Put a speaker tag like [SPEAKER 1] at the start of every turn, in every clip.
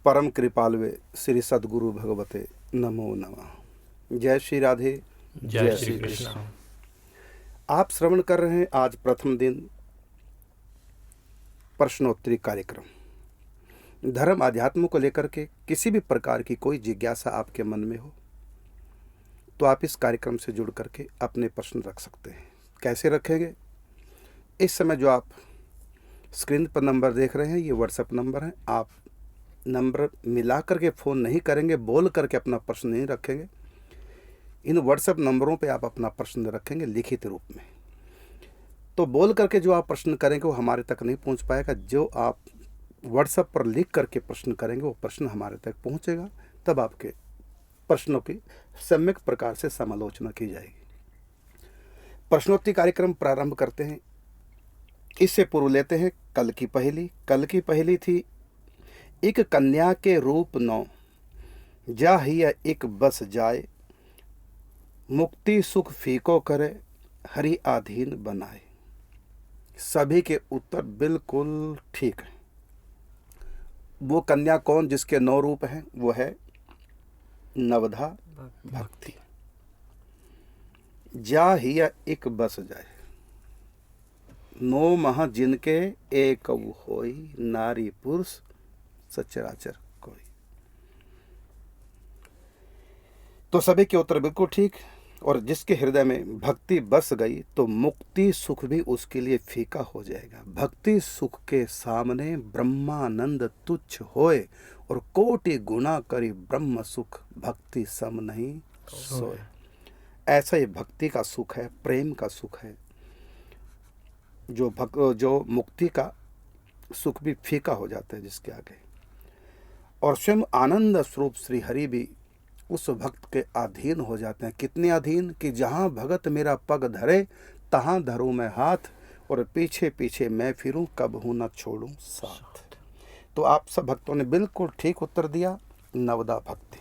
[SPEAKER 1] परम कृपालवे श्री सद्गुरु भगवते नमो नमः। जय श्री राधे,
[SPEAKER 2] जय श्री कृष्ण।
[SPEAKER 1] आप श्रवण कर रहे हैं आज प्रथम दिन प्रश्नोत्तरी कार्यक्रम। धर्म अध्यात्म को लेकर के किसी भी प्रकार की कोई जिज्ञासा आपके मन में हो तो आप इस कार्यक्रम से जुड़ करके अपने प्रश्न रख सकते हैं। कैसे रखेंगे? इस समय जो आप स्क्रीन पर नंबर देख रहे हैं ये व्हाट्सएप नंबर है। आप नंबर मिला करके फ़ोन नहीं करेंगे, बोल करके अपना प्रश्न नहीं रखेंगे। इन व्हाट्सएप नंबरों पे आप अपना प्रश्न रखेंगे लिखित रूप में। तो बोल करके जो आप प्रश्न करेंगे वो हमारे तक नहीं पहुंच पाएगा। जो आप व्हाट्सएप पर लिख करके प्रश्न करेंगे वो प्रश्न हमारे तक पहुंचेगा, तब आपके प्रश्नों की सम्यक प्रकार से समालोचना की जाएगी। प्रश्नोत्तरी कार्यक्रम प्रारंभ करते हैं। इससे पूर्व लेते हैं कल की पहेली। कल की पहेली थी, एक कन्या के रूप नौ, जा हिया एक बस जाए, मुक्ति सुख फीको करे, हरि आधीन बनाए। सभी के उत्तर बिल्कुल ठीक है। वो कन्या कौन जिसके 9 रूप हैं? वो है नवधा भक्ति। जा हिया एक बस जाए, 9 मह जिनके एक होई, नारी पुरुष सचराचर कोई। तो सभी के उत्तर बिल्कुल ठीक। और जिसके हृदय में भक्ति बस गई तो मुक्ति सुख भी उसके लिए फीका हो जाएगा। भक्ति सुख के सामने ब्रह्मानंद तुच्छ होए, और कोटि गुना करी ब्रह्म सुख, भक्ति सम नहीं सोए। ऐसा ही भक्ति का सुख है, प्रेम का सुख है, जो मुक्ति का सुख भी फीका हो जाता है जिसके आगे। और स्वयं आनंद स्वरूप श्री हरि भी उस भक्त के अधीन हो जाते हैं। कितने अधीन कि जहाँ भगत मेरा पग धरे, तहाँ धरूं मैं हाथ, और पीछे पीछे मैं फिरूं, कब हूं न छोड़ूं साथ। तो आप सब भक्तों ने बिल्कुल ठीक उत्तर दिया, नवदा भक्ति।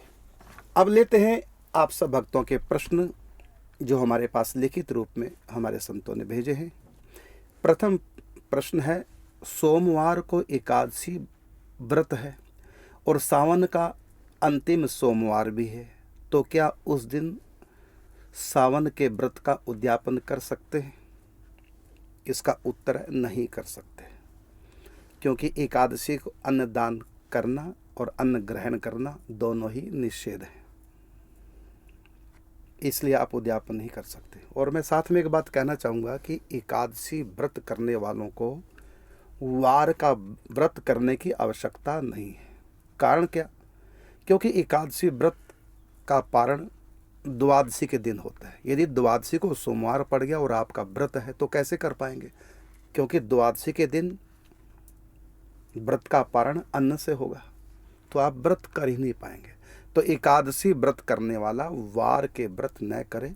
[SPEAKER 1] अब लेते हैं आप सब भक्तों के प्रश्न जो हमारे पास लिखित रूप में हमारे संतों ने भेजे हैं। प्रथम प्रश्न है, सोमवार को एकादशी व्रत है और सावन का अंतिम सोमवार भी है, तो क्या उस दिन सावन के व्रत का उद्यापन कर सकते हैं? इसका उत्तर है नहीं कर सकते, क्योंकि एकादशी को अन्न दान करना और अन्न ग्रहण करना दोनों ही निषेध है, इसलिए आप उद्यापन नहीं कर सकते। और मैं साथ में एक बात कहना चाहूँगा कि एकादशी व्रत करने वालों को वार का व्रत करने की आवश्यकता नहीं है। कारण क्या? क्योंकि एकादशी व्रत का पारण द्वादशी के दिन होता है। यदि द्वादशी को सोमवार पड़ गया और आपका व्रत है तो कैसे कर पाएंगे? क्योंकि द्वादशी के दिन व्रत का पारण अन्न से होगा, तो आप व्रत कर ही नहीं पाएंगे। तो एकादशी व्रत करने वाला वार के व्रत न करे।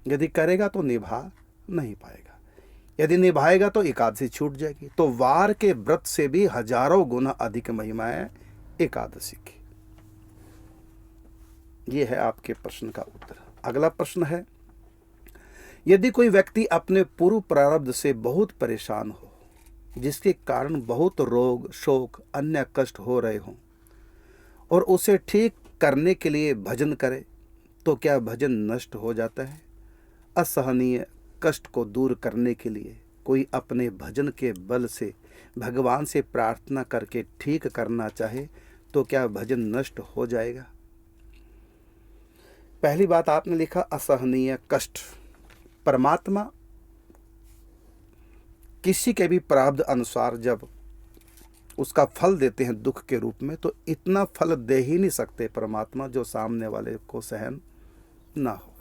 [SPEAKER 1] यदि करेगा तो निभा नहीं पाएगा, यदि निभाएगा तो एकादशी छूट जाएगी। तो वार के व्रत से भी हजारों गुना अधिक महिमा है एकादशी की। ये है आपके प्रश्न का उत्तर। अगला प्रश्न है, यदि कोई व्यक्ति अपने पूर्व प्रारब्ध से बहुत परेशान हो, जिसके कारण बहुत रोग शोक अन्य कष्ट हो रहे हों, और उसे ठीक करने के लिए भजन करे, तो क्या भजन नष्ट हो जाता है? असहनीय कष्ट को दूर करने के लिए कोई अपने भजन के बल से भगवान से प्रार्थना करके ठीक करना चाहे तो क्या भजन नष्ट हो जाएगा? पहली बात आपने लिखा असहनीय कष्ट। परमात्मा किसी के भी प्रारब्ध अनुसार जब उसका फल देते हैं दुख के रूप में, तो इतना फल दे ही नहीं सकते परमात्मा जो सामने वाले को सहन ना हो।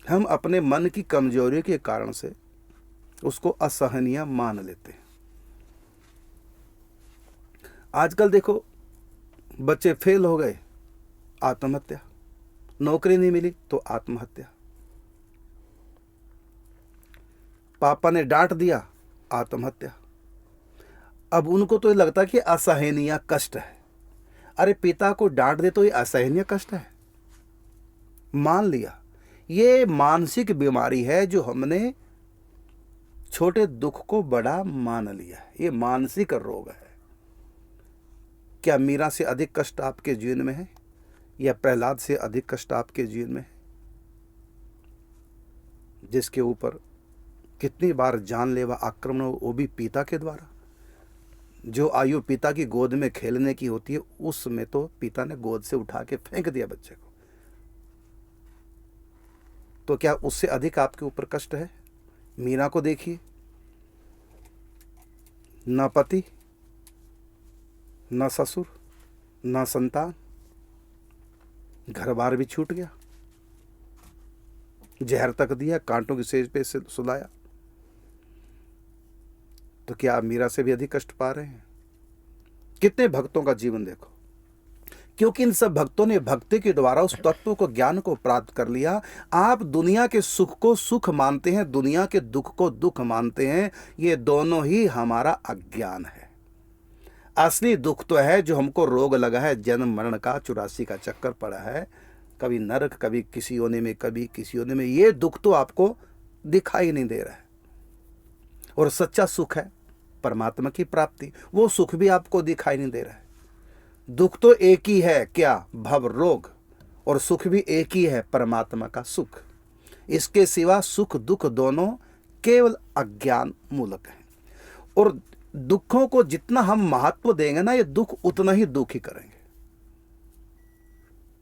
[SPEAKER 1] हम अपने मन की कमजोरी के कारण से उसको असहनीय मान लेते हैं। आजकल देखो, बच्चे फेल हो गए, आत्महत्या। नौकरी नहीं मिली तो आत्महत्या। पापा ने डांट दिया, आत्महत्या। अब उनको तो ये लगता कि असहनीय कष्ट है। अरे पिता को डांट दे तो ये असहनीय कष्ट है? मान लिया। ये मानसिक बीमारी है जो हमने छोटे दुख को बड़ा मान लिया है। ये मानसिक रोग है। क्या मीरा से अधिक कष्ट आपके जीवन में है या प्रहलाद से अधिक कष्ट आपके जीवन में है, जिसके ऊपर कितनी बार जानलेवा आक्रमण हो, वो भी पिता के द्वारा। जो आयु पिता की गोद में खेलने की होती है उसमें तो पिता ने गोद से उठा के फेंक दिया बच्चे को। तो क्या उससे अधिक आपके ऊपर कष्ट है? मीरा को देखिए, न पति, न ससुर, न संतान, घर बार भी छूट गया, जहर तक दिया, कांटों की सेज पे से सुलाया। तो क्या आप मीरा से भी अधिक कष्ट पा रहे हैं? कितने भक्तों का जीवन देखो, क्योंकि इन सब भक्तों ने भक्ति के द्वारा उस तत्व को, ज्ञान को प्राप्त कर लिया। आप दुनिया के सुख को सुख मानते हैं, दुनिया के दुख को दुख मानते हैं। ये दोनों ही हमारा अज्ञान है। असली दुख तो है जो हमको रोग लगा है, जन्म मरण का 84 का चक्कर पड़ा है, कभी नरक, कभी किसी होने में, कभी किसी होने में। ये दुख तो आपको दिखाई नहीं दे रहा है। और सच्चा सुख है परमात्मा की प्राप्ति, वो सुख भी आपको दिखाई नहीं दे रहा है। दुख तो एक ही है, क्या? भव रोग। और सुख भी एक ही है, परमात्मा का सुख। इसके सिवा सुख दुख दोनों केवल अज्ञान मूलक है। और दुखों को जितना हम महत्व देंगे ना, ये दुख उतना ही दुखी करेंगे,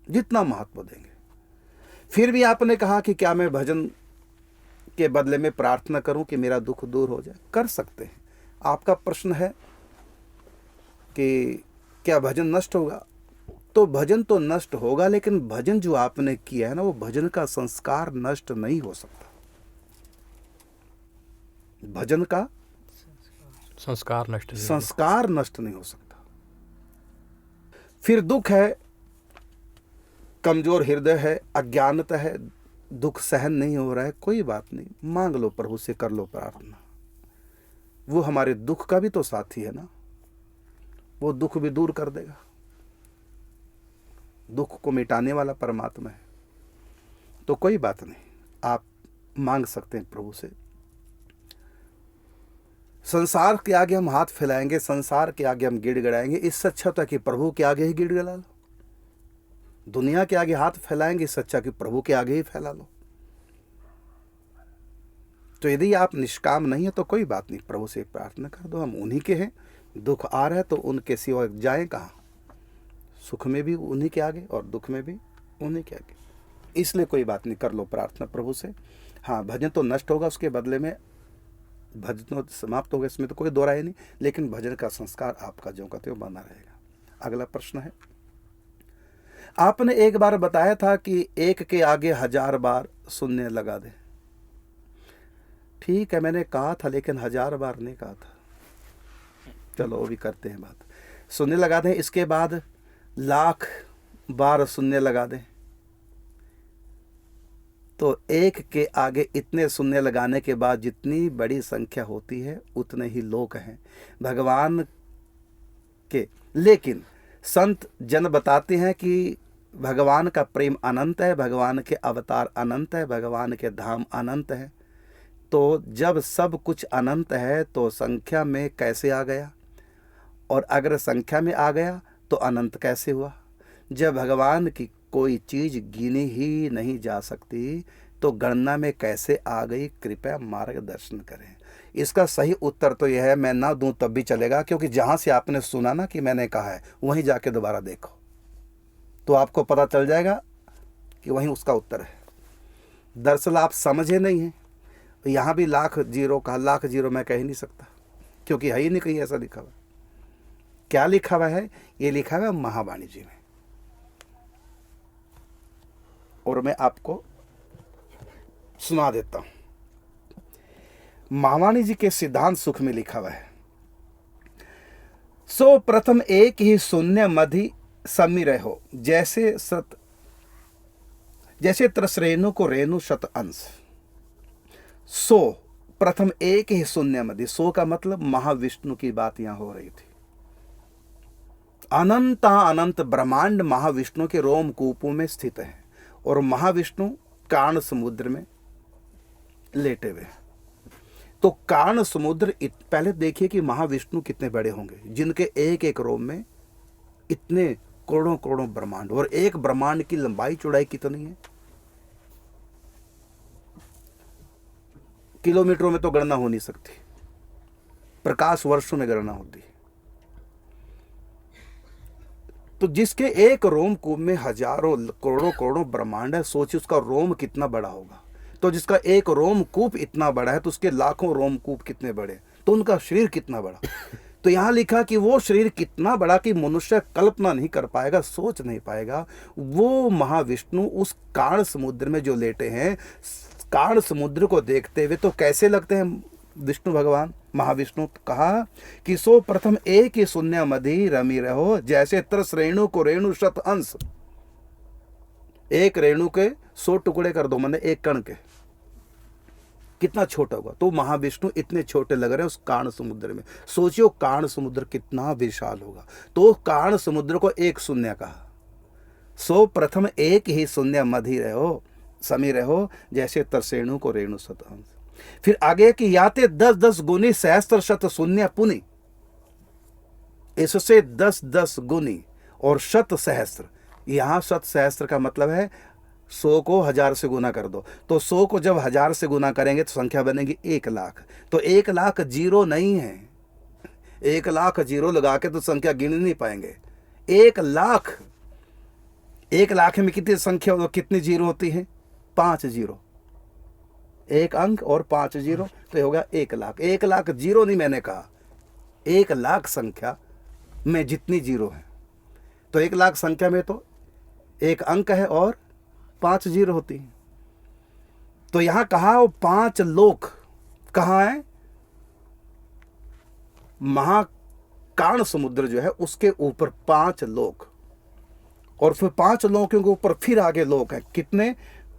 [SPEAKER 1] जितना महत्व देंगे। फिर भी आपने कहा कि क्या मैं भजन के बदले में प्रार्थना करूं कि मेरा दुख दूर हो जाए? कर सकते हैं। आपका प्रश्न है कि क्या भजन नष्ट होगा? तो भजन तो नष्ट होगा, लेकिन भजन जो आपने किया है ना, वो भजन का संस्कार नष्ट नहीं हो सकता। भजन का
[SPEAKER 2] संस्कार नष्ट
[SPEAKER 1] नहीं हो सकता। फिर दुख है, कमजोर हृदय है, अज्ञानता है, दुख सहन नहीं हो रहा है, कोई बात नहीं, मांग लो प्रभु से, कर लो प्रार्थना। वो हमारे दुख का भी तो साथी है ना, वो दुख भी दूर कर देगा। दुख को मिटाने वाला परमात्मा है। तो कोई बात नहीं, आप मांग सकते हैं प्रभु से। संसार के आगे हम हाथ फैलाएंगे, संसार के आगे हम गिड़गिड़ाएंगे, इससे अच्छा था कि प्रभु के आगे ही गिड़गिड़ा लो। दुनिया के आगे हाथ फैलाएंगे, इससे अच्छा कि प्रभु के आगे ही फैला लो। तो यदि आप निष्काम नहीं है तो कोई बात नहीं, प्रभु से प्रार्थना कर दो, हम उन्हीं के हैं। दुख आ रहा है तो उनके सिवा जाएं कहाँ? सुख में भी उन्हीं के आगे और दुख में भी उन्हीं के आगे। इसलिए कोई बात नहीं, कर लो प्रार्थना प्रभु से। हाँ, भजन तो नष्ट होगा, उसके बदले में भजन तो समाप्त होगा, इसमें तो कोई दो राय नहीं, लेकिन भजन का संस्कार आपका जो कहते हो बना रहेगा। अगला प्रश्न है, आपने एक बार बताया था कि एक के आगे 1000 बार शून्य लगा दे। ठीक है, मैंने कहा था, लेकिन 1000 बार नहीं कहा था। चलो वो भी करते हैं बात। शून्य लगा दें, इसके बाद 1,00,000 बार शून्य लगा दें। तो एक के आगे इतने शून्य लगाने के बाद जितनी बड़ी संख्या होती है उतने ही लोग हैं भगवान के। लेकिन संत जन बताते हैं कि भगवान का प्रेम अनंत है, भगवान के अवतार अनंत है, भगवान के धाम अनंत है। तो जब सब कुछ अनंत है तो संख्या में कैसे आ गया? और अगर संख्या में आ गया तो अनंत कैसे हुआ? जब भगवान की कोई चीज़ गिनी ही नहीं जा सकती तो गणना में कैसे आ गई? कृपया मार्गदर्शन करें। इसका सही उत्तर तो यह है, मैं ना दूं तब भी चलेगा, क्योंकि जहाँ से आपने सुना ना कि मैंने कहा है, वहीं जाके दोबारा देखो तो आपको पता चल जाएगा कि वहीं उसका उत्तर है। दरअसल आप समझे नहीं हैं। यहाँ भी 1,00,000 जीरो कहा, 1,00,000 जीरो मैं कह ही नहीं सकता, क्योंकि है ही नहीं कहीं ऐसा लिखा हुआ। क्या लिखा हुआ है? ये लिखा हुआ है महावाणी जी में, और मैं आपको सुना देता हूं। महावाणी जी के सिद्धांत सुख में लिखा हुआ है, सो प्रथम एक ही शून्य मधि समी रहो, जैसे त्रस रेणु को रेणु शत अंश। सो प्रथम एक ही शून्य मधि, सो का मतलब महाविष्णु की बात यहां हो रही थी। अनंत अनंत ब्रह्मांड महाविष्णु के रोमकूपों में स्थित है, और महाविष्णु कारण समुद्र में लेटे हुए। तो कारण समुद्र, पहले देखिए कि महाविष्णु कितने बड़े होंगे, जिनके एक एक रोम में इतने करोड़ों करोड़ों ब्रह्मांड, और एक ब्रह्मांड की लंबाई चौड़ाई कितनी है? किलोमीटरों में तो गणना हो नहीं सकती, प्रकाश वर्षों में गणना होती है। तो जिसके एक रोमकूप में हजारों करोड़ों करोड़ों ब्रह्मांड है, सोचिए उसका रोम कितना बड़ा होगा। तो जिसका एक रोमकूप इतना बड़ा है तो उसके लाखों रोमकूप कितने बड़े, तो उनका शरीर कितना बड़ा। तो यहाँ लिखा कि वो शरीर कितना बड़ा कि मनुष्य कल्पना नहीं कर पाएगा, सोच नहीं पाएगा। वो महाविष्णु उस कारण समुद्र में जो लेटे हैं, कारण समुद्र को देखते हुए तो कैसे लगते हैं विष्णु भगवान महाविष्णु? कहा कि सो प्रथम एक ही शून्य मधि रमी रहो, जैसे तरस रेणु को रेणु शत अंश। एक रेणु के 100 टुकड़े कर दो, मैंने एक कण के, कितना छोटा होगा। तो महाविष्णु इतने छोटे लग रहे हैं उस कारण समुद्र में। सोचियो कारण समुद्र कितना विशाल होगा। तो कारण समुद्र को एक शून्य कहा। सो प्रथम एक ही शून्य मधि रहो, समी रहो, जैसे तरसेणु को रेणु शत अंश। फिर आगे कि याते 10-10 गुनी सहस्त्र शत शून्य पुनि, इससे 10-10 गुनी और शत सहस्त्र। यहां शत सहस्त्र का मतलब है 100 को 1000 से गुना कर दो। तो 100 को जब 1000 से गुना करेंगे तो संख्या बनेगी 1 लाख। तो 1 लाख जीरो नहीं है, 1 लाख जीरो लगा के तो संख्या गिन नहीं पाएंगे। 1 लाख, 1 लाख में कितनी संख्या हो, कितनी जीरो होती है? 5 जीरो, 1 अंक और 5 जीरो, तो ये होगा 1 लाख। 1 लाख जीरो नहीं, मैंने कहा 1 लाख संख्या में जितनी जीरो है। तो 1 लाख संख्या में तो 1 अंक है और 5 जीरो होती है। तो यहां कहा वो 5 लोक कहाँ है? महाकाण समुद्र जो है उसके ऊपर 5 लोक, और फिर 5 लोकों के ऊपर फिर आगे लोक है। कितने?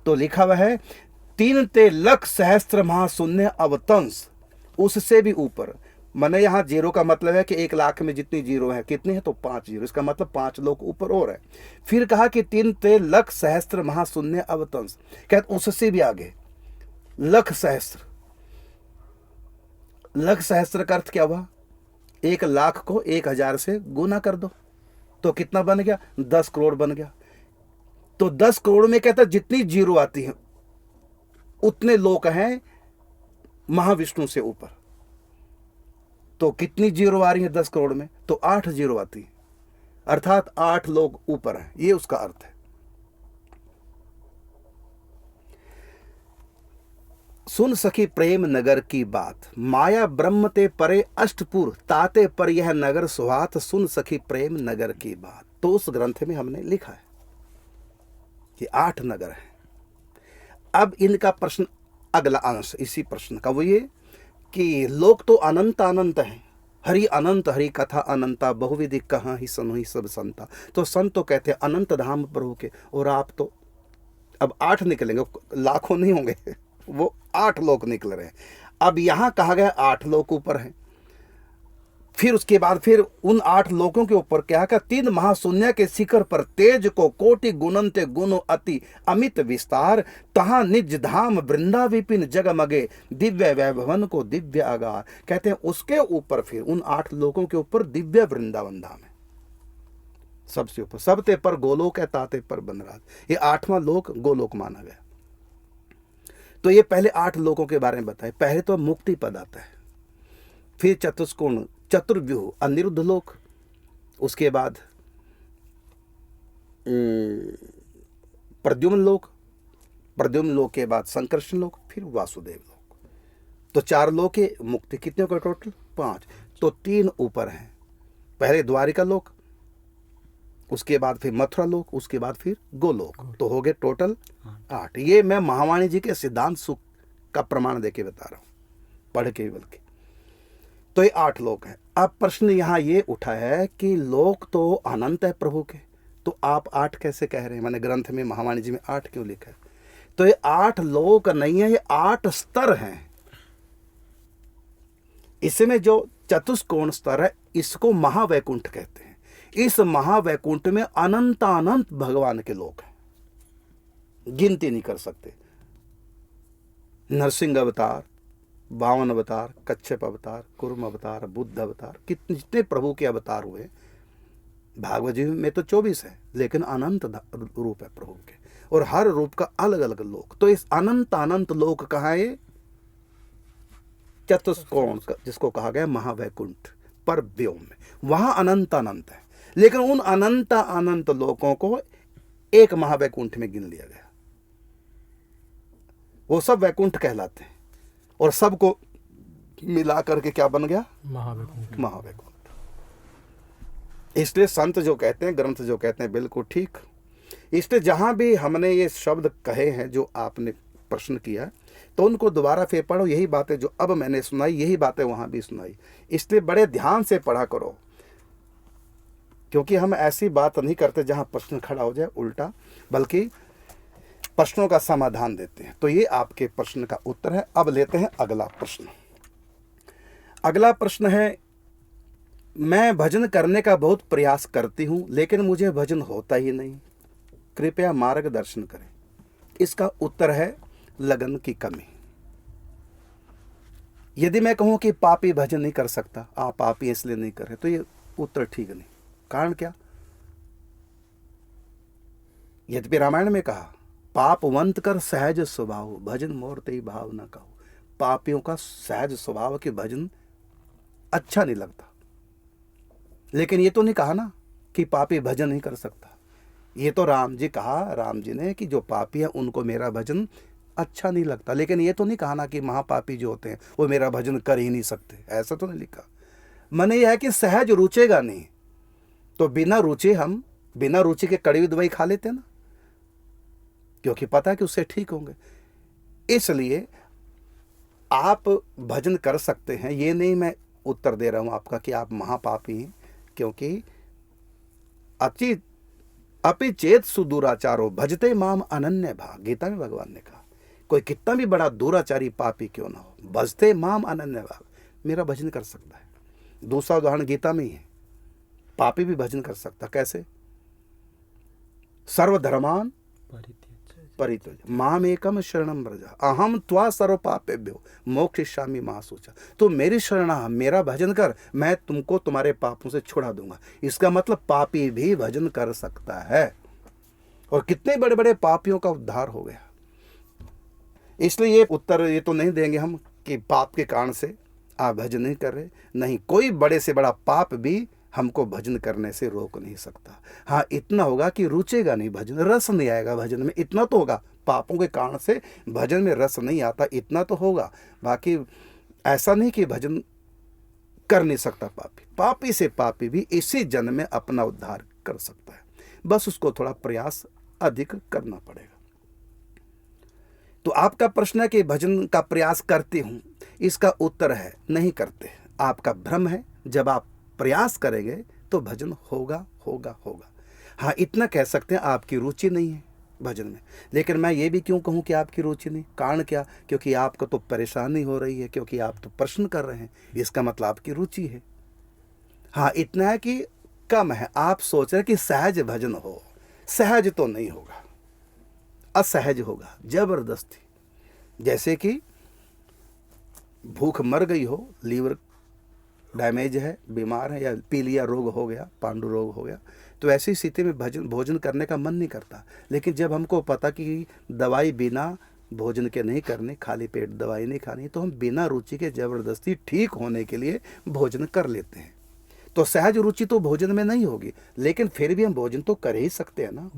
[SPEAKER 1] तो लिखा हुआ है 3 ते लख सहस्त्र महाशून्य अवतंस, उससे भी ऊपर। मैंने यहाँ जीरो का मतलब है कि 1 लाख में जितनी जीरो है कितनी है, तो 5 जीरो, इसका मतलब 5 लोग ऊपर और है। फिर कहा कि 3 ते लख सहस्त्र महाशून्य अवतंस, कहते उससे भी आगे लख सहस्त्र। लख सहस्त्र का अर्थ क्या हुआ? 1 लाख को 1000 से गुना कर दो तो कितना बन गया? 10 करोड़ बन गया। तो 10 करोड़ में कहता जितनी जीरो आती है उतने लोग हैं महाविष्णु से ऊपर। तो कितनी जीरो आ रही है 10 करोड़ में? तो 8 जीरो आती है, अर्थात 8 लोग ऊपर हैं, ये उसका अर्थ है। सुन सखी प्रेम नगर की बात, माया ब्रह्म ते परे अष्टपुर, ताते पर यह नगर सुहात, सुन सखी प्रेम नगर की बात। तो उस ग्रंथ में हमने लिखा है कि 8 नगर हैं। अब इनका प्रश्न, अगला अंश इसी प्रश्न का वो ये कि लोग तो अनंत अनंत हैं, हरि अनंत हरि कथा अनंता, बहुविधि कहाँ ही सनो ही सब संता। तो संत तो कहते हैं अनंत धाम प्रभु के, और आप तो अब 8 निकलेंगे, लाखों नहीं होंगे, वो 8 लोग निकल रहे हैं। अब यहां कहा गया 8 लोग ऊपर हैं। फिर उसके बाद फिर उन 8 लोगों के ऊपर क्या कहा? 3 महाशून्य के शिखर पर तेज को कोटि गुणंते गुणो अति अमित विस्तार, तहां निज धाम वृंदा विपिन जगमगे, दिव्य वैभवन को दिव्य आगार। कहते हैं उसके ऊपर फिर उन 8 लोगों के ऊपर दिव्य वृंदावन धाम है, सबसे ऊपर। सबते पर गोलोक है, ताते पर बनराज। ये 8वां लोक गोलोक माना गया। तो ये पहले 8 लोगों के बारे में बताए। पहले तो मुक्ति पद आता है, फिर चतुष्कोण चतुर्व्यूह अनिरुद्ध लोक, उसके बाद प्रद्युम्न लोक, प्रद्युम्न लोक के बाद संकर्षण लोक, फिर वासुदेव लोक। तो 4 लोक के मुक्ति। कितने का टोटल? 5। तो 3 ऊपर हैं, पहले द्वारिका लोक, उसके बाद फिर मथुरा लोक, उसके बाद फिर गोलोक। तो हो गए टोटल 8। ये मैं महावाणी जी के सिद्धांत सुख का प्रमाण देके बता रहा हूं, पढ़ के बल्कि। तो ये 8 लोक हैं। अब प्रश्न यहाँ ये उठा है कि लोक तो अनंत है प्रभु के, तो आप 8 कैसे कह रहे हैं? मैंने ग्रंथ में महावाणी जी में 8 क्यों लिखा है? तो ये 8 लोक नहीं है, ये 8 स्तर हैं। इसमें जो चतुष्कोण स्तर है इसको महावैकुंठ कहते हैं। इस महावैकुंठ में अनंत अनंत भगवान के लोक हैं, गिनती नहीं कर सकते। नरसिंह अवतार, 52 अवतार, कच्छप अवतार, कुर्म अवतार, बुद्ध अवतार, कितने जितने प्रभु के अवतार हुए भागवत जी में तो 24 है, लेकिन अनंत रूप है प्रभु के, और हर रूप का अलग अलग लोक। तो इस अनंत अनंत लोक कहाँ है? चतुष्कोण, जिसको कहा गया महावैकुंठ पर व्योम में, वहां अनंत अनंत है। लेकिन उन अनंत अनंत लोकों को एक महावैकुंठ में गिन लिया गया। वो सब वैकुंठ कहलाते हैं, और सबको मिला करके क्या बन गया?
[SPEAKER 2] महावैकुंठ।
[SPEAKER 1] महावैकुंठ। इसलिए संत जो कहते हैं, ग्रंथ जो कहते हैं, बिल्कुल ठीक। इसलिए जहां भी हमने ये शब्द कहे हैं, जो आपने प्रश्न किया, तो उनको दोबारा फिर पढ़ो। यही बातें जो अब मैंने सुनाई, यही बातें वहां भी सुनाई। इसलिए बड़े ध्यान से पढ़ा करो, क्योंकि हम ऐसी बात नहीं करते जहां प्रश्न खड़ा हो जाए उल्टा, बल्कि प्रश्नों का समाधान देते हैं। तो ये आपके प्रश्न का उत्तर है। अब लेते हैं अगला प्रश्न। अगला प्रश्न है, मैं भजन करने का बहुत प्रयास करती हूं, लेकिन मुझे भजन होता ही नहीं, कृपया मार्गदर्शन करें। इसका उत्तर है लगन की कमी। यदि मैं कहूं कि पापी भजन नहीं कर सकता, आप पापी इसलिए नहीं कर रहे, तो ये उत्तर ठीक नहीं। कारण क्या? यद्यपि रामायण में कहा, पापवंत कर सहज स्वभाव, भजन मोरते ही भाव न कहो। पापियों का सहज स्वभाव के भजन अच्छा नहीं लगता। लेकिन ये तो नहीं कहा ना कि पापी भजन नहीं कर सकता। ये तो राम जी कहा, राम जी ने, कि जो पापी है उनको मेरा भजन अच्छा नहीं लगता। लेकिन ये तो नहीं कहा ना कि महापापी जो होते हैं वो मेरा भजन कर ही नहीं सकते, ऐसा तो नहीं लिखा। मन यह है कि सहज रुचेगा नहीं, तो बिना रुचि, हम बिना रुचि के कड़वी दवाई खा लेते हैं ना, क्योंकि पता है कि उससे ठीक होंगे। इसलिए आप भजन कर सकते हैं, ये नहीं मैं उत्तर दे रहा हूं आपका कि आप महापापी हैं, क्योंकि अपि चेत सुदूराचारो भजते माम अनन्य भाग, गीता में भगवान ने कहा, कोई कितना भी बड़ा दूराचारी पापी क्यों ना हो, भजते माम अनन्य भाग, मेरा भजन कर सकता है। दूसरा उदाहरण गीता में ही है, पापी भी भजन कर सकता। कैसे? सर्वधर्मान परित्यज माम एकम शरणम व्रज अहम त्वा सर्व पापेभ्यो मोक्षयिष्यामि मा शुचा। तो मेरी शरण आ, मेरा भजन कर, मैं तुमको तुम्हारे पापों से छुड़ा दूंगा। इसका मतलब पापी भी भजन कर सकता है, और कितने बड़े बड़े पापियों का उद्धार हो गया। इसलिए ये उत्तर ये तो नहीं देंगे हम कि पाप के कारण से आप भजन नहीं कर रहे। नहीं, कोई बड़े से बड़ा पाप भी हमको भजन करने से रोक नहीं सकता। हाँ, इतना होगा कि रुचेगा नहीं भजन, रस नहीं आएगा भजन में, इतना तो होगा। पापों के कारण से भजन में रस नहीं आता, इतना तो होगा। बाकी ऐसा नहीं कि भजन कर नहीं सकता पापी। पापी से पापी भी इसी जन्म में अपना उद्धार कर सकता है, बस उसको थोड़ा प्रयास अधिक करना पड़ेगा। तो आपका प्रश्न है कि भजन का प्रयास करती हूं, इसका उत्तर है नहीं करते। आपका भ्रम है। जब आप प्रयास करेंगे तो भजन होगा होगा होगा। हाँ, इतना कह सकते हैं आपकी रुचि नहीं है भजन में। लेकिन मैं ये भी क्यों कहूँ कि आपकी रुचि नहीं? कारण क्या? क्योंकि आपको तो परेशानी हो रही है, क्योंकि आप तो प्रश्न कर रहे हैं, इसका मतलब आपकी रुचि है। हाँ, इतना है कि कम है। आप सोच रहे कि सहज भजन हो, सहज तो नहीं होगा, असहज होगा, जबरदस्ती। जैसे कि भूख मर गई हो, लीवर डैमेज है, बीमार है, या पीलिया रोग हो गया, पांडु रोग हो गया, तो ऐसी स्थिति में भोजन करने का मन नहीं करता। लेकिन जब हमको पता कि दवाई बिना भोजन के नहीं करनी, खाली पेट दवाई नहीं खानी, तो हम बिना रुचि के जबरदस्ती ठीक होने के लिए भोजन कर लेते हैं। तो सहज रुचि तो भोजन में नहीं होगी, लेकिन फिर भी हम भोजन तो कर ही सकते हैं ना।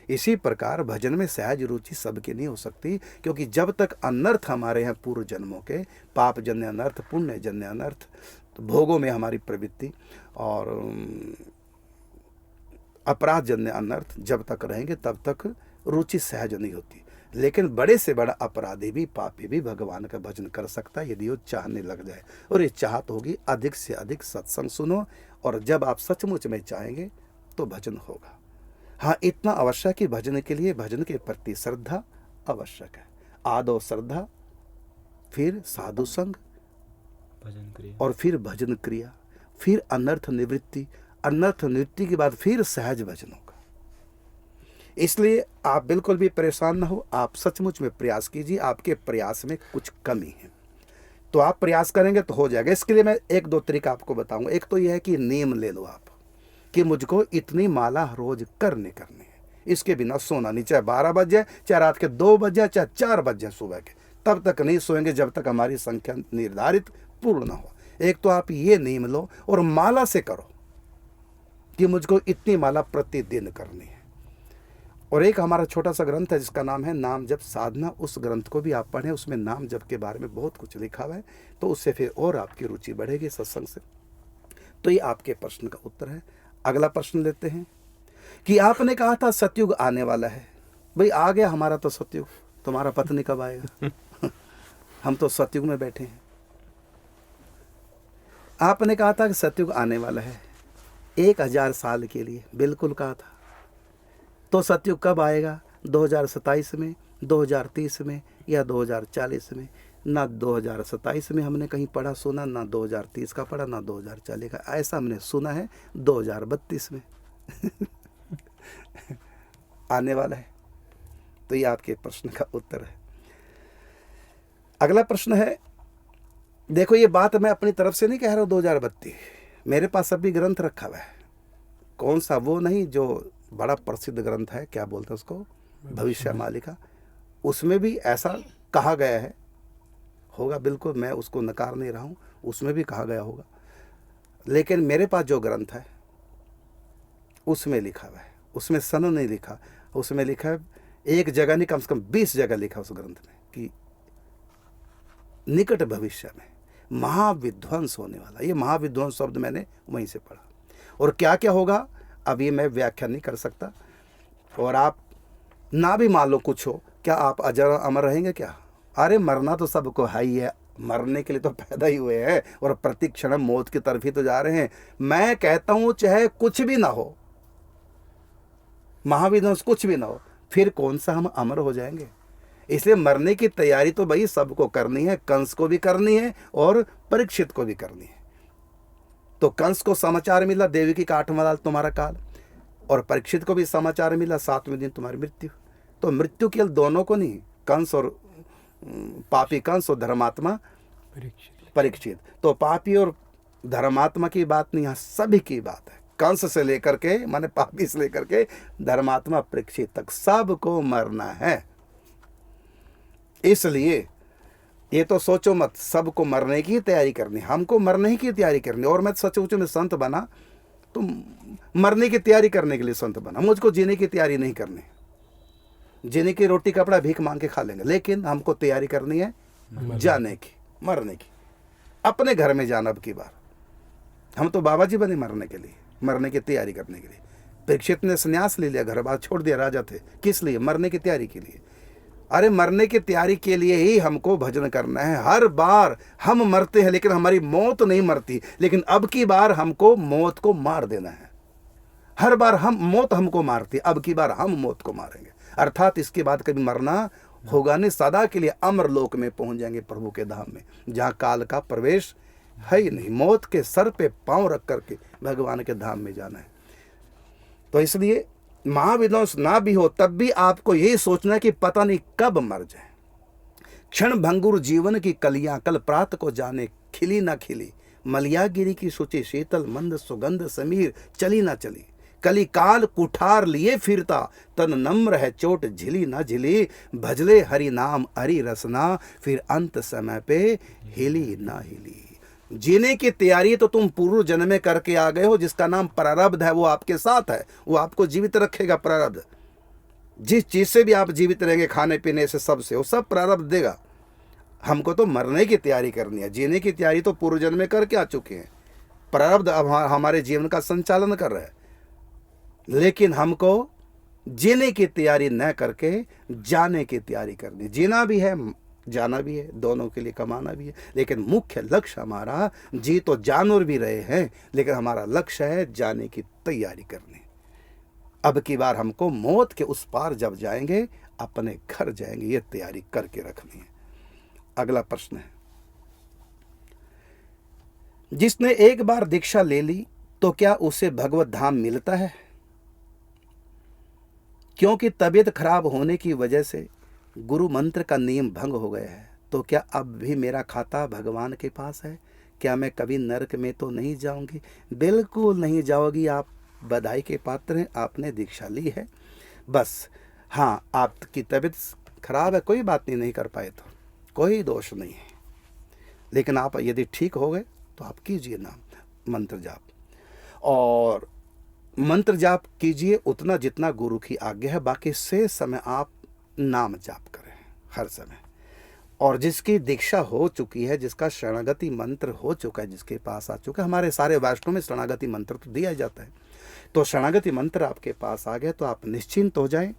[SPEAKER 1] इसी प्रकार भजन में सहज रुचि सबकी नहीं हो सकती, क्योंकि जब तक अनर्थ हमारे हैं पूर्व जन्मों के, पाप जन्य अनर्थ, पुण्य जन्य अनर्थ, तो भोगों में हमारी प्रवृत्ति और अपराध जन्य अनर्थ जब तक रहेंगे तब तक रुचि सहज नहीं होती। लेकिन बड़े से बड़ा अपराधी भी, पापी भी भगवान का भजन कर सकता है, यदि वो चाहने लग जाए। और ये चाहत होगी अधिक से अधिक सत्संग सुनो, और जब आप सचमुच में चाहेंगे तो भजन होगा। हाँ, इतना आवश्यक कि भजन के लिए भजन के प्रति श्रद्धा आवश्यक है। आदो श्रद्धा, फिर साधु संग,
[SPEAKER 2] भजन क्रिया,
[SPEAKER 1] और फिर भजन क्रिया, फिर अनर्थ निवृत्ति, अनर्थ निवृत्ति के बाद फिर सहज भजन होगा। इसलिए आप बिल्कुल भी परेशान ना हो, आप सचमुच में प्रयास कीजिए। आपके प्रयास में कुछ कमी है, तो आप प्रयास करेंगे तो हो जाएगा। इसके लिए मैं एक दो तरीका आपको बताऊंगा। एक तो यह है कि नियम ले लो आप, कि मुझको इतनी माला रोज करनी है। इसके बिना सोना नहीं, चाहे 12 बज जाए, चाहे रात के 2 बज जाए, चाहे 4 बज जाए सुबह के, तब तक नहीं सोएंगे जब तक हमारी संख्या निर्धारित पूर्ण ना हो। एक तो आप ये नियम लो और माला से करो कि मुझको इतनी माला प्रतिदिन करनी है। और एक हमारा छोटा सा ग्रंथ है जिसका नाम है नाम जप साधना, उस ग्रंथ को भी आप पढ़ें, उसमें नाम जप के बारे में बहुत कुछ लिखा हुआ है, तो उससे फिर और आपकी रुचि बढ़ेगी सत्संग से। तो ये आपके प्रश्न का उत्तर है। अगला प्रश्न लेते हैं कि आपने कहा था सतयुग आने वाला है। भाई आ गया हमारा तो सतयुग, तुम्हारा पत्नी कब आएगा? हम तो सतयुग में बैठे हैं। आपने कहा था कि सतयुग आने वाला है 1000 साल के लिए, बिल्कुल कहा था। तो सतयुग कब आएगा? 2027 में, 2030 में या 2040 में? ना 2027 में हमने कहीं पढ़ा सुना, ना 2030 का पढ़ा, ना 2040 का। ऐसा हमने सुना है 2032 में आने वाला है। तो ये आपके प्रश्न का उत्तर है। अगला प्रश्न है, देखो ये बात मैं अपनी तरफ से नहीं कह रहा हूँ 2032, मेरे पास अभी ग्रंथ रखा हुआ है। कौन सा? वो नहीं जो बड़ा प्रसिद्ध ग्रंथ है, क्या बोलते हैं उसको, भविष्य मालिका। उसमें भी ऐसा कहा गया है, होगा बिल्कुल, मैं उसको नकार नहीं रहा हूँ, उसमें भी कहा गया होगा। लेकिन मेरे पास जो ग्रंथ है उसमें लिखा हुआ है, उसमें सन नहीं लिखा, उसमें लिखा है एक जगह नहीं, कम से कम 20 जगह लिखा उस ग्रंथ में कि निकट भविष्य में महाविध्वंस होने वाला। ये महाविध्वंस शब्द मैंने वहीं से पढ़ा। और क्या क्या होगा अब ये मैं व्याख्या नहीं कर सकता। और आप ना भी मान लो कुछ हो, क्या आप अजर अमर रहेंगे क्या? अरे मरना तो सबको है ही है, मरने के लिए तो पैदा ही हुए हैं और प्रति क्षण मौत की तरफ ही तो जा रहे हैं। मैं कहता हूं चाहे कुछ भी ना हो, महाविध्वंस कुछ भी ना हो, फिर कौन सा हम अमर हो जाएंगे? इसलिए मरने की तैयारी तो भाई सबको करनी है, कंस को भी करनी है और परीक्षित को भी करनी है। तो कंस को समाचार मिला देवकी का 8वां साल तुम्हारा काल, और परीक्षित को भी समाचार मिला 7वें दिन तुम्हारी मृत्यु। तो मृत्यु केवल दोनों को नहीं, कंस और पापी कंस और धर्मात्मा परीक्षित। तो पापी और धर्मात्मा की बात नहीं, यहाँ सभी की बात है। कंस से लेकर के माने पापी से लेकर के धर्मात्मा परीक्षित तक सबको मरना है। इसलिए ये तो सोचो मत सबको मरने की तैयारी करनी, हमको मरने की तैयारी करनी। और मैं सचमुच में संत बना तो मरने की तैयारी करने के लिए संत बना, मुझको जीने की तैयारी नहीं करनी। जीने की रोटी कपड़ा भीख मांग के खा लेंगे, लेकिन हमको तैयारी करनी है जाने की, मरने की, अपने घर में जाना। अब की बार हम तो बाबा जी बने मरने के लिए, मरने की तैयारी करने के लिए। परीक्षित ने संन्यास ले लिया, घर बार छोड़ दिया, राजा थे, किस लिए? मरने की तैयारी के लिए। अरे मरने की तैयारी के लिए ही हमको भजन करना है। हर बार हम मरते हैं लेकिन हमारी मौत नहीं मरती, लेकिन अब की बार हमको मौत को मार देना है। हर बार हम मौत हमको मारती, अब की बार हम मौत को मारेंगे। अर्थात इसके बाद कभी मरना होगा नहीं, सदा के लिए अमर लोक में पहुंच जाएंगे प्रभु के धाम में, जहाँ काल का प्रवेश है ही नहीं। मौत के सर पे पांव रख करके भगवान के धाम में जाना है। तो इसलिए महाविध्वंस ना भी हो तब भी आपको यही सोचना है कि पता नहीं कब मर जाए। क्षण भंगुर जीवन की कलियां कल प्रात को जाने, खिली ना खिली मलियागिरी की शुचि शीतल मंद सुगंध समीर चली ना चली। कली काल कुठार लिए फिरता तन नम्र है चोट झिली ना झिली। भजले हरि नाम हरि रसना फिर अंत समय पे हिली ना हिली। जीने की तैयारी तो तुम पूर्व जन्म में करके आ गए हो, जिसका नाम प्रारब्ध है, वो आपके साथ है, वो आपको जीवित रखेगा। प्रारब्ध जिस चीज से भी आप जीवित रहेंगे, खाने पीने से, सबसे, वो सब प्रारब्ध देगा। हमको तो मरने की तैयारी करनी है, जीने की तैयारी तो पूर्व जन्म में करके आ चुके हैं। प्रारब्ध अब हमारे जीवन का संचालन कर रहा है, लेकिन हमको जीने की तैयारी न करके जाने की तैयारी करनी। जीना भी है, जाना भी है, दोनों के लिए कमाना भी है, लेकिन मुख्य लक्ष्य हमारा, जी तो जानवर भी रहे हैं लेकिन हमारा लक्ष्य है जाने की तैयारी करनी। अब की बार हमको मौत के उस पार जब जाएंगे, अपने घर जाएंगे, ये तैयारी करके रखनी है। अगला प्रश्न है, जिसने एक बार दीक्षा ले ली तो क्या उसे भगवत धाम मिलता है? क्योंकि तबीयत खराब होने की वजह से गुरु मंत्र का नियम भंग हो गया है, तो क्या अब भी मेरा खाता भगवान के पास है? क्या मैं कभी नरक में तो नहीं जाऊंगी? बिल्कुल नहीं जाओगी आप, बधाई के पात्र हैं, आपने दीक्षा ली है। बस हाँ, आपकी तबीयत खराब है, कोई बात नहीं, नहीं कर पाए तो कोई दोष नहीं है, लेकिन आप यदि ठीक हो गए तो आप कीजिए नाम मंत्र जाप, और मंत्र जाप कीजिए उतना जितना गुरु की आज्ञा है, बाकी से समय आप नाम जाप करें हर समय। और जिसकी दीक्षा हो चुकी है, जिसका शरणागति मंत्र हो चुका है, जिसके पास आ चुका है, हमारे सारे वैष्णव में शरणागति मंत्र तो दिया जाता है, तो शरणागति मंत्र आपके पास आ गए तो आप निश्चिंत हो जाएं।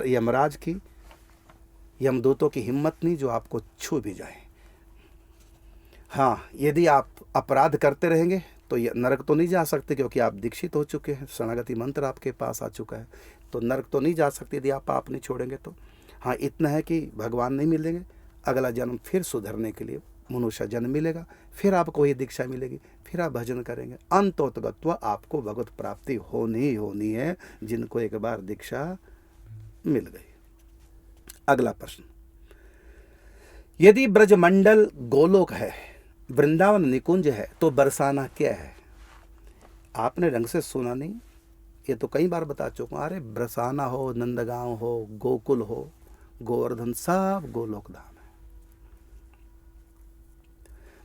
[SPEAKER 1] यमराज की, यमदूतों की हिम्मत नहीं जो आपको छू भी जाए। हाँ, यदि आप अपराध करते रहेंगे तो ये नरक तो नहीं जा सकते, क्योंकि आप दीक्षित हो चुके हैं, शरणागति मंत्र आपके पास आ चुका है, तो नरक तो नहीं जा सकते यदि आप पाप नहीं छोड़ेंगे तो। हाँ, इतना है कि भगवान नहीं मिलेंगे, अगला जन्म फिर सुधरने के लिए मनुष्य जन्म मिलेगा, फिर आपको ये दीक्षा मिलेगी, फिर आप भजन करेंगे, अंतोतगत्वा आपको भगवत प्राप्ति होनी ही होनी है, जिनको एक बार दीक्षा मिल गई। अगला प्रश्न, यदि ब्रजमंडल गोलोक है, वृंदावन निकुंज है, तो बरसाना क्या है? आपने ढंग से सुना नहीं, ये तो कई बार बता चुका हूं। अरे बरसाना हो, नंदगांव हो, गोकुल हो, गोवर्धन, सब गोलोक धाम है।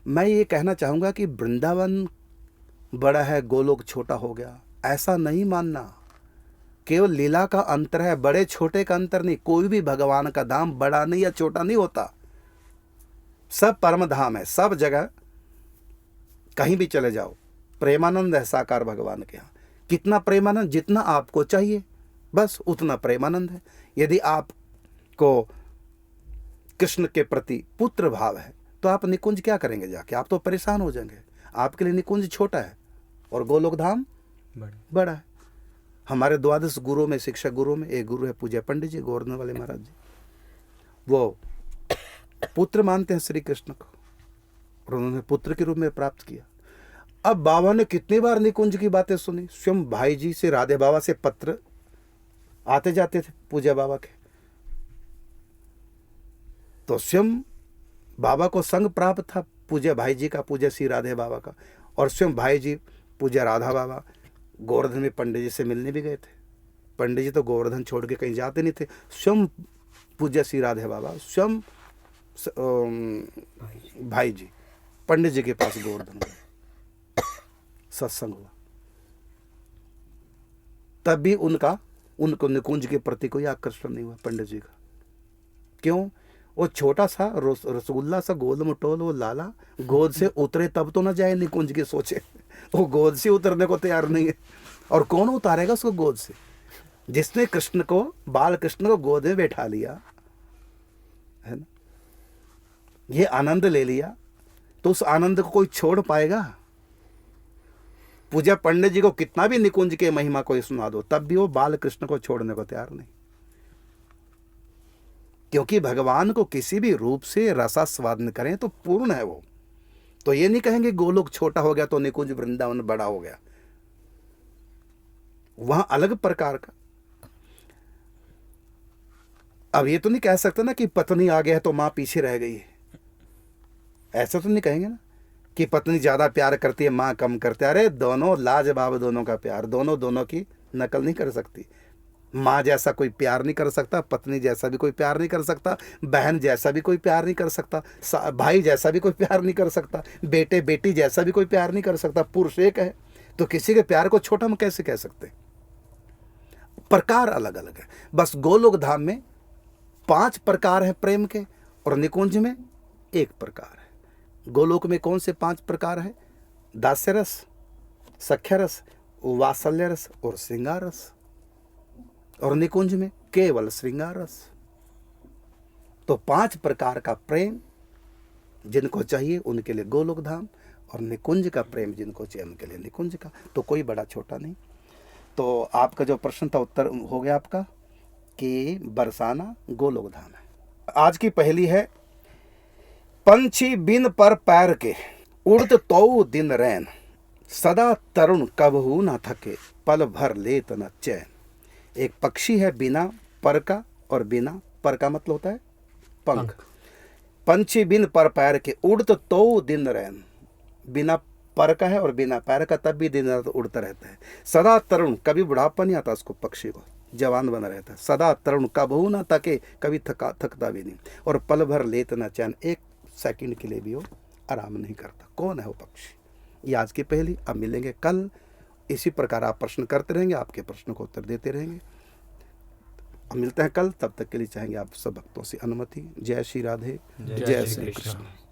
[SPEAKER 1] मैं ये कहना चाहूंगा कि वृंदावन बड़ा है, गोलोक छोटा हो गया, ऐसा नहीं मानना। केवल लीला का अंतर है, बड़े छोटे का अंतर नहीं। कोई भी भगवान का धाम बड़ा नहीं या छोटा नहीं होता, सब परम धाम है, सब जगह कहीं भी चले जाओ प्रेमानंद है साकार भगवान के यहाँ। कितना प्रेमानंद? जितना आपको चाहिए बस उतना प्रेमानंद है। यदि आपको कृष्ण के प्रति पुत्र भाव है तो आप निकुंज क्या करेंगे जाके? आप तो परेशान हो जाएंगे। आपके लिए निकुंज छोटा है और गोलोक धाम बड़ा है। हमारे द्वादश गुरुओं में, शिक्षक गुरुओं में एक गुरु है पूज्य पंडित जी, गोवर्धन वाले महाराज जी। वो पुत्र मानते हैं श्री कृष्ण को और उन्होंने पुत्र के रूप में प्राप्त किया। अब बाबा ने कितनी बार निकुंज की बातें सुनी। स्वयं भाई जी से, राधे बाबा से पत्र आते जाते थे पूज्य बाबा के, तो स्वयं बाबा को संग प्राप्त था पूज्य भाई जी का, पूज्य श्री राधे बाबा का। और स्वयं भाई जी पूज्य राधा बाबा गोवर्धन में पंडित जी से मिलने भी गए थे। पंडित जी तो गोवर्धन छोड़ के कहीं जाते नहीं थे। स्वयं पूज्य श्री राधे बाबा, स्वयं भाई जी पंडित जी के पास गोवर्धन गए, सत्संग हुआ। तब भी उनको निकुंज के प्रति कोई आकर्षण नहीं हुआ पंडित जी का। क्यों? वो छोटा सा रसगुल्ला सा गोल मटोल वो लाला गोद से उतरे तब तो ना जाए निकुंज की सोचे। वो गोद से उतरने को तैयार नहीं है। और कौन उतारेगा उसको गोद से? जिसने कृष्ण को, बाल कृष्ण को गोद में बैठा लिया है ना, ये आनंद ले लिया, तो उस आनंद को कोई छोड़ पाएगा? पूज्य पंडित जी को कितना भी निकुंज के महिमा कोई सुना दो, तब भी वो बाल कृष्ण को छोड़ने को तैयार नहीं। क्योंकि भगवान को किसी भी रूप से रसास्वादन करें तो पूर्ण है वो। तो ये नहीं कहेंगे गोलोक छोटा हो गया तो निकुंज वृंदावन बड़ा हो गया, वहां अलग प्रकार का। अब ये तो नहीं कह सकते ना कि पत्नी आ गया है तो मां पीछे रह गई है, ऐसा तो नहीं कहेंगे ना कि पत्नी ज्यादा प्यार करती है मां कम करती है। अरे दोनों लाजवाब, दोनों का प्यार, दोनों की नकल नहीं कर सकती। माँ जैसा कोई प्यार नहीं कर सकता, पत्नी जैसा भी कोई प्यार नहीं कर सकता, बहन जैसा भी कोई प्यार नहीं कर सकता, भाई जैसा भी कोई प्यार नहीं कर सकता, बेटे बेटी जैसा भी कोई प्यार नहीं कर सकता। पुरुष एक है तो किसी के प्यार को छोटा हम कैसे कह सकते? प्रकार अलग अलग है। बस गोलोक धाम में 5 प्रकार है प्रेम के और निकुंज में 1 प्रकार है। गोलोक में कौन से 5 प्रकार है? दास्य रस, सख्य रस, वात्सल्य रस और श्रृंगार रस। और निकुंज में केवल श्रृंगार रस। तो 5 प्रकार का प्रेम जिनको चाहिए उनके लिए गोलोक धाम, और निकुंज का प्रेम जिनको चाहिए उनके लिए निकुंज का। तो कोई बड़ा छोटा नहीं। तो आपका जो प्रश्न था उत्तर हो गया आपका कि बरसाना गोलोक धाम है। आज की पहली है, पंछी बिन पर पैर के उड़त तो दिन रैन, सदा तरुण कबहू न थके, पल भर लेत न चैन। एक पक्षी है बिना पर का, और बिना पर का मतलब होता है पंख। पंछी बिन पर पैर के उड़त तो दिन रैन, बिना पर का है और बिना पैर का, तब भी दिन रात उड़ता रहता है। सदा तरुण, कभी बुढ़ापा नहीं आता उसको, पक्षी को जवान बना रहता है। सदा तरुण, कबहू ना थके, कभी थकता भी नहीं। और पल भर लेत न चैन, एक सेकंड के लिए भी वो आराम नहीं करता। कौन है वो पक्षी? ये आज की पहेली। अब मिलेंगे कल। इसी प्रकार आप प्रश्न करते रहेंगे, आपके प्रश्नों को उत्तर देते रहेंगे। अब मिलते हैं कल, तब तक के लिए चाहेंगे आप सब भक्तों से अनुमति। जय श्री राधे,
[SPEAKER 2] जय
[SPEAKER 1] जय
[SPEAKER 2] श्री
[SPEAKER 1] श्री
[SPEAKER 2] कृष्ण।
[SPEAKER 1] कृष्ण।